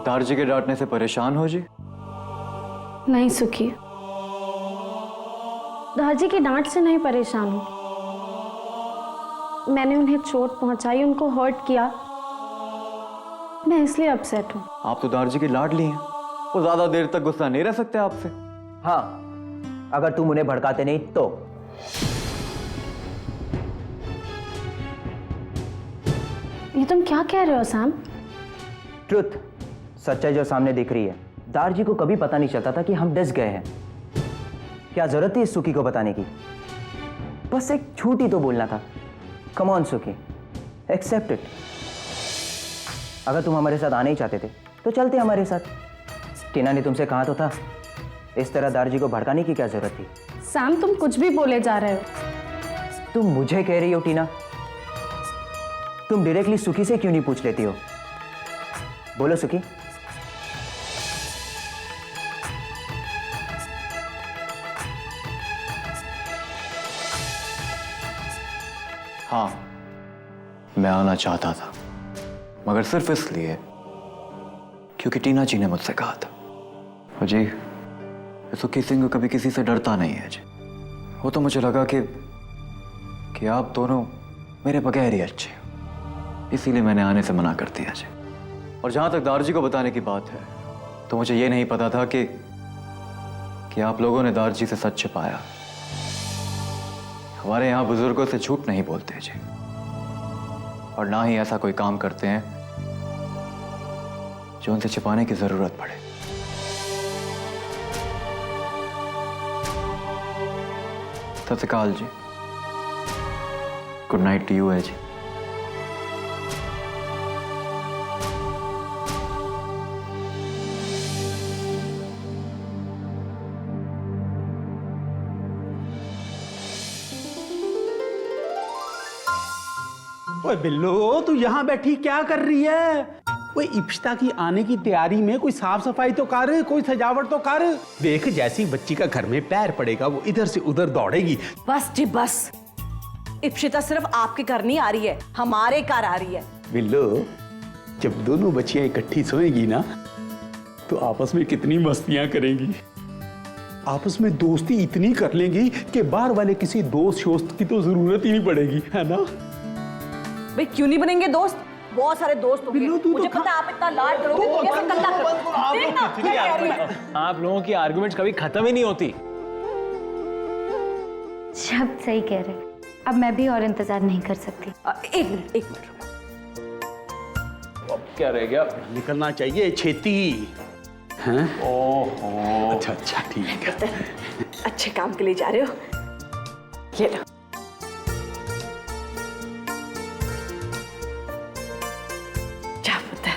दारजी के डांटने से परेशान हो जी? नहीं सुखी, दारजी की डांट से नहीं परेशान हूँ। मैंने उन्हें चोट पहुंचाई, उनको हर्ट किया, मैं इसलिए अपसेट हूँ। आप तो दारजी की लाडली हैं, वो ज्यादा देर तक गुस्सा नहीं रह सकते आपसे। हाँ, अगर तुम उन्हें भड़काते नहीं तो। ये तुम क्या कह रहे हो सैम? ट्रुथ, सच्चाई जो सामने दिख रही है। दारजी को कभी पता नहीं चलता था कि हम डस गए हैं। क्या जरूरत थी इस सुखी को बताने की? बस एक झूठ ही तो बोलना था। कम ऑन सुखी, एक्सेप्ट इट। अगर तुम हमारे साथ आना ही चाहते थे तो चलते हमारे साथ। टीना ने तुमसे कहा तो था, इस तरह दारजी को भड़काने की क्या जरूरत थी? सैम तुम कुछ भी बोले जा रहे हो। तुम मुझे कह रही हो टीना? तुम डायरेक्टली सुखी से क्यों नहीं पूछ लेती हो? बोलो सुखी। हाँ, मैं आना चाहता था, मगर सिर्फ इसलिए क्योंकि टीना जी ने मुझसे कहा था। जी, सुखी सिंह कभी किसी से डरता नहीं है जी। वो तो मुझे लगा कि आप दोनों मेरे बगैर ही अच्छे हो, इसीलिए मैंने आने से मना कर दिया जी। और जहां तक दारजी को बताने की बात है, तो मुझे ये नहीं पता था कि आप लोगों ने दारजी से सच छिपाया। हमारे यहां बुजुर्गों से झूठ नहीं बोलते जी, और ना ही ऐसा कोई काम करते हैं जो उनसे छिपाने की जरूरत पड़े। सत श्री अकाल जी। गुड नाइट टू यू है जी। ओए बिल्लो, तू यहाँ बैठी क्या कर रही है? ओए इप्सिता की आने की तैयारी में कोई साफ सफाई तो कर, कोई सजावट तो कर। देख, जैसी बच्ची का घर में पैर पड़ेगा वो इधर से उधर दौड़ेगी। बस जी बस, इप्सिता सिर्फ आपके घर नहीं आ रही है, हमारे घर आ रही है। बिल्लो, जब दोनों बच्चियां इकट्ठी सोएगी ना तो आपस में कितनी मस्तियां करेंगी। आपस में दोस्ती इतनी कर लेंगी कि बाहर वाले किसी दोस्त शोस्त की तो जरूरत ही नहीं पड़ेगी, है ना? भाई क्यों नहीं बनेंगे दोस्त? बहुत सारे दोस्त होंगे। मुझे पता है आप इतना लाड करोगे तो कैसे कल्ला करोगे। देखना क्या कह रही है। आप लोगों की आर्गुमेंट्स कभी खत्म ही नहीं होती। सब सही कह रहे, अब मैं भी और इंतजार नहीं कर सकती। एक मिनट अब क्या रह गया? निकलना चाहिए छेती। हैं? ओहो, अच्छा अच्छा ठीक है। अच्छे काम के लिए जा रहे हो, ये लो। जा पुत्र,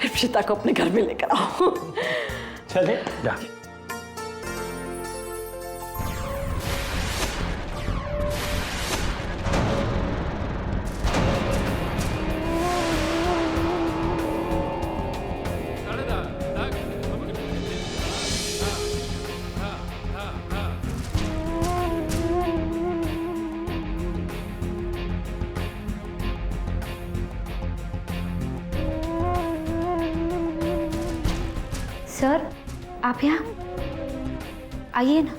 इप्सिता को अपने घर में लेकर आओ। चले जा। सर, आप यहाँ आइए ना।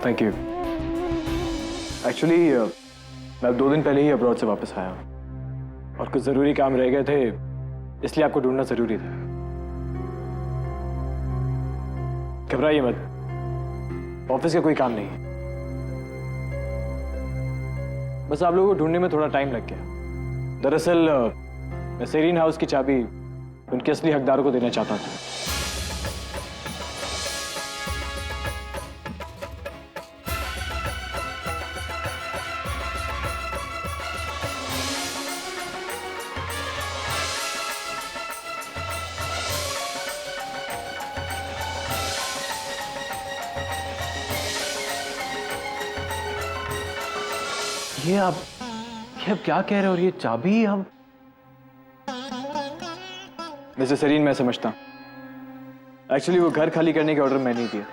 Thank you. एक्चुअली मैं 2 दिन पहले ही अब्रॉड से वापस आया हूँ और कुछ ज़रूरी काम रह गए थे, इसलिए आपको ढूंढना ज़रूरी था। घबराइए मत, ऑफिस का कोई काम नहीं है, बस आप लोगों को ढूंढने में थोड़ा टाइम लग गया। दरअसल मैं सेरीन हाउस की चाबी उनके असली हकदारों को देना चाहता था। ये आप क्या कह रहे हो? और ये चाबी हम मिस्टर सरीन, मैं समझता हूं एक्चुअली वो घर खाली करने के ऑर्डर मैंने दिए थे।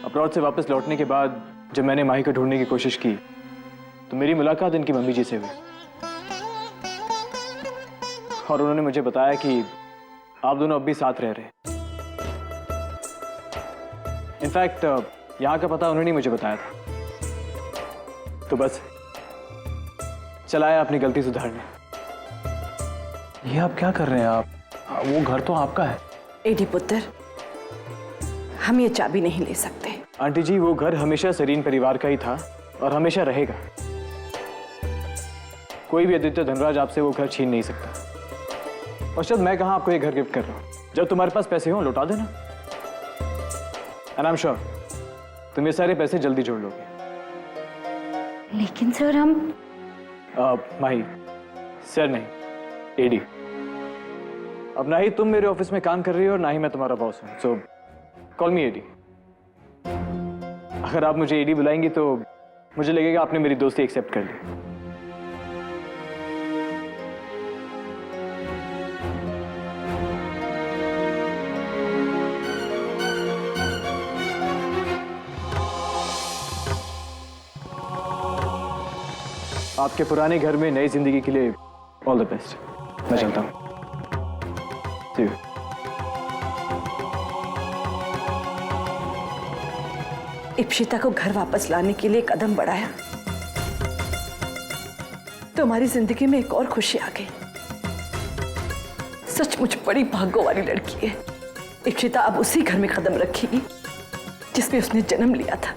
अब्रॉड से वापस लौटने के बाद जब मैंने माही को ढूंढने की कोशिश की तो मेरी मुलाकात इनकी मम्मी जी से हुई। और उन्होंने मुझे बताया कि आप दोनों अब भी साथ रह रहे हैं। इनफैक्ट यहाँ का पता उन्होंने मुझे बताया था। तो बस चलाया अपनी गलती सुधारने। ये आप क्या कर रहे हैं आप? वो घर तो आपका है। एडी पुत्र, हम ये चाबी नहीं ले सकते। आंटी जी, वो घर हमेशा सरीन परिवार का ही था और हमेशा रहेगा। कोई भी आदित्य धनराज आपसे वो घर छीन नहीं सकता। और शायद मैं कहाँ आपको ये घर गिफ्ट कर रहा हूँ। जब तुम्हारे पास पैसे हो लौटा देना। एंड आई एम श्योर तुम ये सारे पैसे जल्दी जोड़ लोगे। लेकिन सर हम माही, सर नहीं, एडी। अब ना ही तुम मेरे ऑफिस में काम कर रही हो और ना ही मैं तुम्हारा बॉस हूं। सो कॉल मी एडी। अगर आप मुझे एडी बुलाएंगी तो मुझे लगेगा आपने मेरी दोस्ती एक्सेप्ट कर ली। आपके पुराने घर में नई जिंदगी के लिए ऑल द बेस्ट। मैं चलता हूँ। See you. इप्शिता को घर वापस लाने के लिए कदम बढ़ाया तो हमारी जिंदगी में एक और खुशी आ गई। सचमुच बड़ी भाग्यों वाली लड़की है। इप्शिता अब उसी घर में कदम रखेगी जिसमें उसने जन्म लिया था।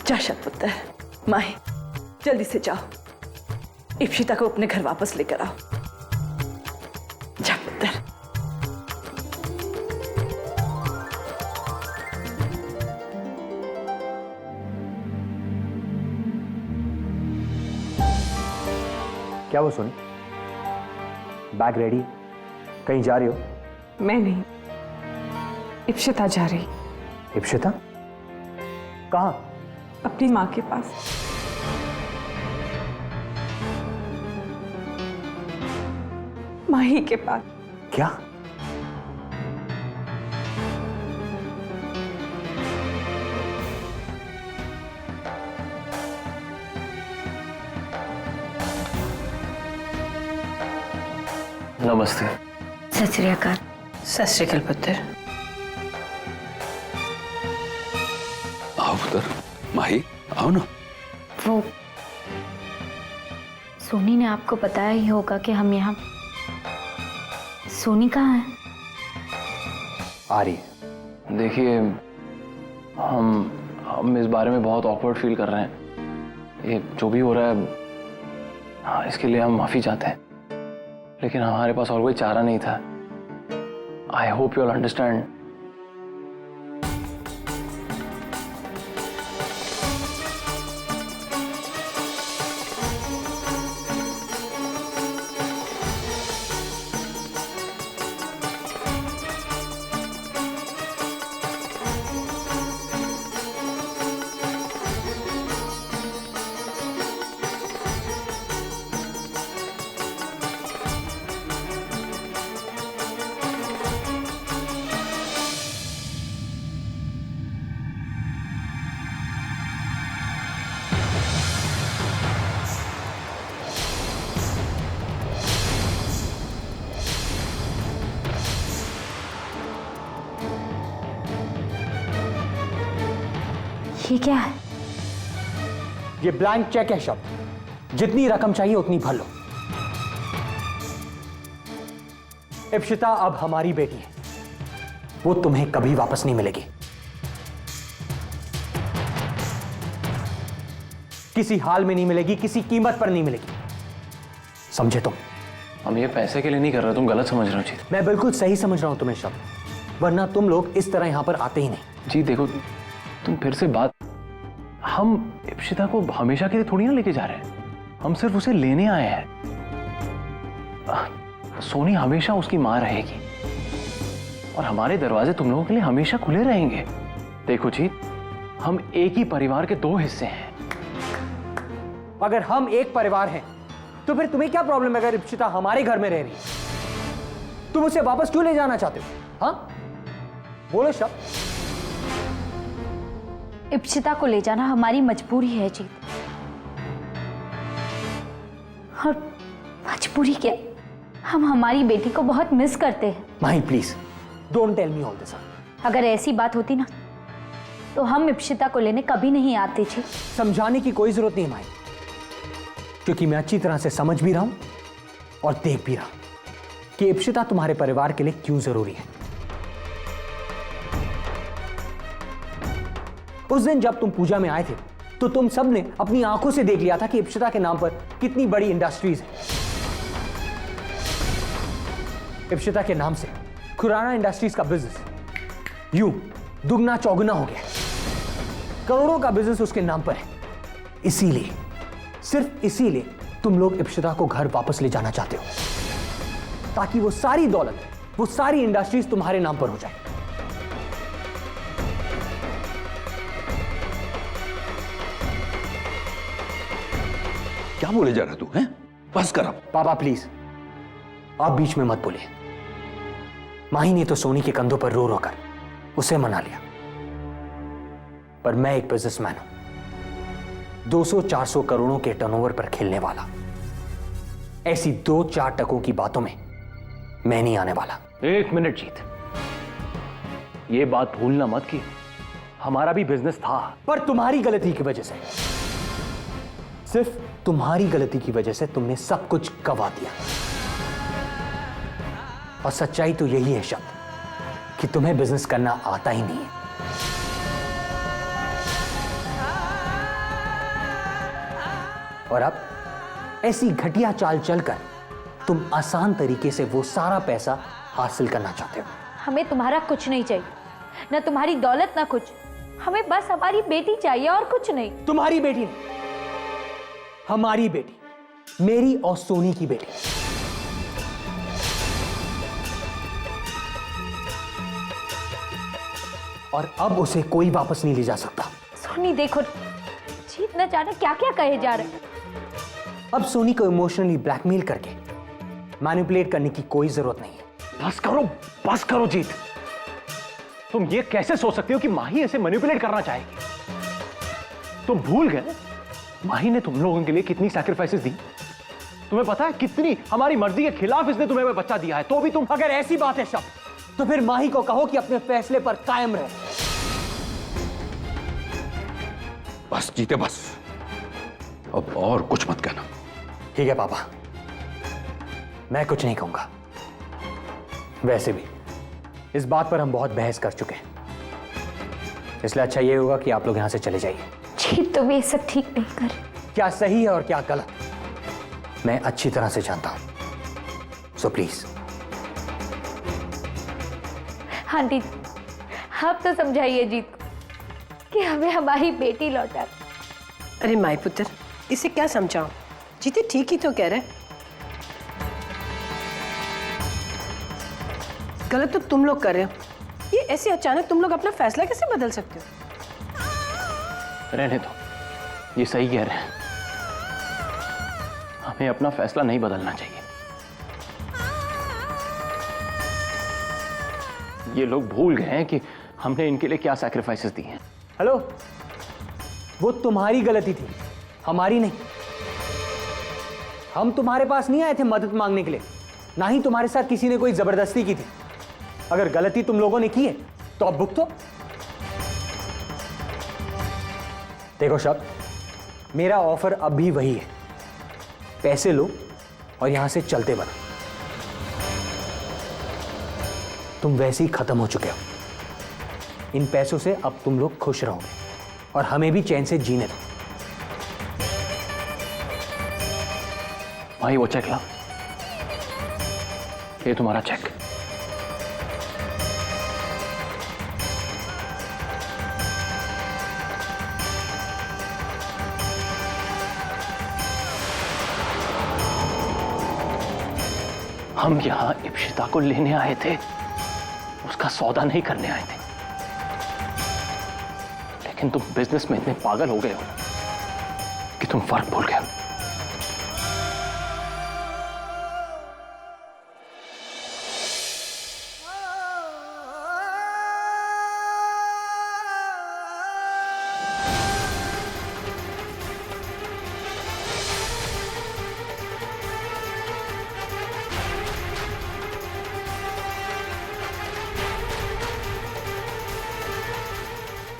जा शतपुत्र, माही, जल्दी से जाओ, इप्शिता को अपने घर वापस लेकर आओ। जा पुत्र। क्या वो सुन? Bag ready? कहीं जा रही हो? मैं नहीं, इप्शिता जा रही। इप्शिता? कहाँ? अपनी माँ के पास। माही के पास। क्या? नमस्ते। सत श्री अकाल। सत श्री अकाल पुत्र। आओ पुत्र, माही आओ ना। वो सोनी ने आपको बताया ही होगा कि हम यहाँ। सोनी कहाँ है? आ रही है। देखिए, हम इस बारे में बहुत ऑकवर्ड फील कर रहे हैं। ये जो भी हो रहा है, हाँ, इसके लिए हम माफी चाहते हैं, लेकिन हमारे पास और कोई चारा नहीं था। I hope you all understand. ये क्या है? ये ब्लैंक चेक है शब्द। जितनी रकम चाहिए उतनी भर लो। इप्शिता अब हमारी बेटी है। वो तुम्हें कभी वापस नहीं मिलेगी। किसी हाल में नहीं मिलेगी, किसी कीमत पर नहीं मिलेगी। समझे तुम? हम ये पैसे के लिए नहीं कर रहे, तुम गलत समझ रहे हो जी। मैं बिल्कुल सही समझ रहा हूं तुम्हें शब्द, वरना तुम लोग इस तरह यहां पर आते ही नहीं। जी देखो, तुम फिर से बात। हम इप्शिता को हमेशा के लिए थोड़ी ना लेके जा रहे हैं, हम सिर्फ उसे लेने आए हैं। सोनी हमेशा उसकी मां रहेगी और हमारे दरवाजे तुम लोगों के लिए हमेशा खुले रहेंगे। देखो जी, हम एक ही परिवार के दो हिस्से हैं। अगर हम एक परिवार हैं तो फिर तुम्हें क्या प्रॉब्लम है अगर इप्शिता हमारे घर में रह रही है? तुम उसे वापस क्यों ले जाना चाहते हो? हाँ, बोलो शब्द। इप्शिता को ले जाना हमारी मजबूरी है जीत। और मजबूरी क्या, हम हमारी बेटी को बहुत मिस करते हैं। Mahi please don't tell me all this. अगर ऐसी बात होती ना तो हम इप्शिता को लेने कभी नहीं आते थे। समझाने की कोई जरूरत नहीं है माही, क्योंकि मैं अच्छी तरह से समझ भी रहा हूं और देख भी रहा हूं कि इप्शिता तुम्हारे परिवार के लिए क्यों जरूरी है। उस दिन जब तुम पूजा में आए थे तो तुम सब ने अपनी आंखों से देख लिया था कि इप्शिता के नाम पर कितनी बड़ी इंडस्ट्रीज है। इप्शिता के नाम से खुराना इंडस्ट्रीज का बिजनेस यूं दुगना चौगुना हो गया, करोड़ों का बिजनेस उसके नाम पर है। इसीलिए, सिर्फ इसीलिए तुम लोग इप्शिता को घर वापस ले जाना चाहते हो, ताकि वो सारी दौलत, वो सारी इंडस्ट्रीज तुम्हारे नाम पर हो जाए। क्या बोले जा रहा तू है? बस कर अब। पापा प्लीज आप बीच में मत बोलिए। माही ने तो सोनी के कंधों पर रो रो कर उसे मना लिया, पर मैं एक बिजनेसमैन हूं, 200-400 करोड़ों के टर्नओवर पर खेलने वाला। ऐसी 2-4 टकों की बातों में मैं नहीं आने वाला। एक मिनट जीत, ये बात भूलना मत कि हमारा भी बिजनेस था। पर तुम्हारी गलती की वजह से, सिर्फ तुम्हारी गलती की वजह से तुमने सब कुछ गवा दिया। और सच्चाई तो यही है शब्द कि तुम्हें बिजनेस करना आता ही नहीं है। और अब ऐसी घटिया चाल चलकर तुम आसान तरीके से वो सारा पैसा हासिल करना चाहते हो। हमें तुम्हारा कुछ नहीं चाहिए, न तुम्हारी दौलत ना कुछ। हमें बस हमारी बेटी चाहिए और कुछ नहीं। तुम्हारी बेटी नहीं, हमारी बेटी, मेरी और सोनी की बेटी। और अब उसे कोई वापस नहीं ले जा सकता। सोनी देखो, जीत न जाने क्या क्या कहे जा रहे हैं। अब सोनी को इमोशनली ब्लैकमेल करके मैनिपुलेट करने की कोई जरूरत नहीं है। बस करो जीत। तुम ये कैसे सोच सकते हो कि माही ऐसे मैनिपुलेट करना चाहेगी? तुम भूल गए माही ने तुम लोगों के लिए कितनी सैक्रिफाइसेस दी। तुम्हें पता है कितनी हमारी मर्जी के खिलाफ इसने तुम्हें बच्चा दिया है, तो भी तुम। अगर ऐसी बात है शब्द, तो फिर माही को कहो कि अपने फैसले पर कायम रहे। बस जीते बस, अब और कुछ मत कहना। ठीक है पापा, मैं कुछ नहीं कहूंगा। वैसे भी इस बात पर हम बहुत बहस कर चुके हैं, इसलिए अच्छा ये होगा कि आप लोग यहां से चले जाइए। जीत तुम ये सब ठीक नहीं कर। क्या सही है और क्या गलत मैं अच्छी तरह से जानता हूं, सो प्लीज। हाँ दीदी, आप तो समझाइए जीत को कि हमें हमारी बेटी लौटा। अरे माई पुत्र, इसे क्या समझाऊं? जीते ठीक ही तो कह रहे। गलत तो तुम लोग कर रहे हो। ये ऐसे अचानक तुम लोग अपना फैसला कैसे बदल सकते हो? रहने दो, ये सही कह रहे हैं। हमें अपना फैसला नहीं बदलना चाहिए। ये लोग भूल गए हैं कि हमने इनके लिए क्या सैक्रिफाइसेस दी हैं। हेलो, वो तुम्हारी गलती थी, हमारी नहीं। हम तुम्हारे पास नहीं आए थे मदद मांगने के लिए, ना ही तुम्हारे साथ किसी ने कोई जबरदस्ती की थी। अगर गलती तुम लोगों ने की है तो अब भुगतो। देखो शब्द, मेरा ऑफर अब भी वही है, पैसे लो और यहां से चलते बनो। तुम वैसे ही खत्म हो चुके हो। इन पैसों से अब तुम लोग खुश रहोगे और हमें भी चैन से जीने दो। भाई वो चेक ला, ये तुम्हारा चेक। हम यहां इप्शिता को लेने आए थे, उसका सौदा नहीं करने आए थे। लेकिन तुम बिजनेस में इतने पागल हो गए हो कि तुम फर्क भूल गए।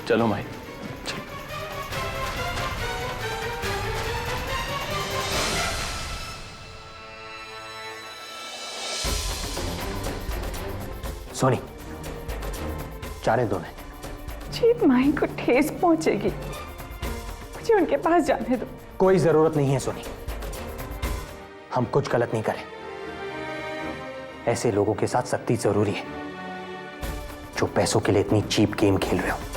चलो माही। सोनी, जाने दो ने। जीत, माही को ठेस पहुंचेगी, मुझे उनके पास जाने दो। कोई जरूरत नहीं है सोनी, हम कुछ गलत नहीं करें। ऐसे लोगों के साथ सख्ती जरूरी है जो पैसों के लिए इतनी चीप गेम खेल रहे हो।